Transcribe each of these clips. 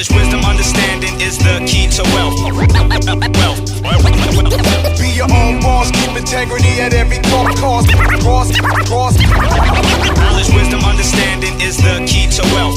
Knowledge, wisdom, understanding is the key to wealth. Be your own boss, keep integrity at every cost. Knowledge, wisdom, understanding is the key to wealth.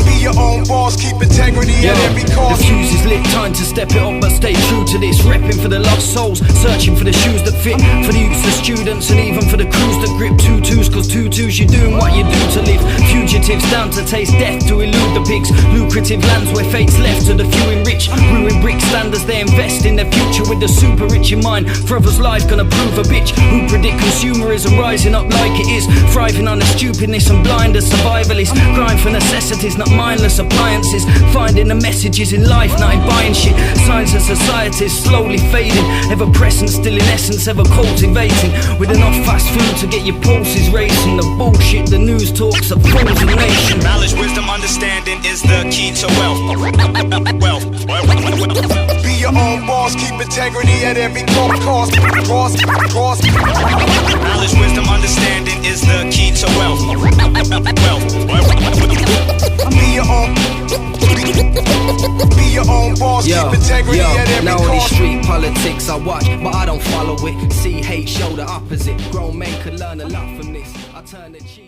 Be your own boss, keep integrity at every cost. The fuse is lit, time to step it up, but stay true to this. Repping for the lost souls, searching for the shoes that fit. For the youths, the students, and even for the crews that grip tutus. Cause tutus, you're doing what you do to live. Fugitives down to taste death to elude the pigs. Lucrative lands where fate's left to the few and rich. Ruin brick standards, they invest in their future with the super rich in mind. For others' life gonna prove a bitch. Who predict consumerism rising up like it is. Thriving on the stupidness and blind as survivalists. Grind for necessities, not mindless appliances. Finding the messages in life, not in buying shit. Signs of society is slowly fading. Ever present, still in essence, ever cultivating. With enough fast food to get your pulses racing. The bullshit, the news talks of fools in the nation. Knowledge, wisdom, understanding is the key to wealth. Be your own boss, keep integrity at every cost. Knowledge, wisdom, understanding is the key to wealth. Be your own boss, keep integrity at every now all these cost. street politics I watch, but I don't follow it. See hate, show the opposite. Grown men could learn a lot from this. I turn the cheek.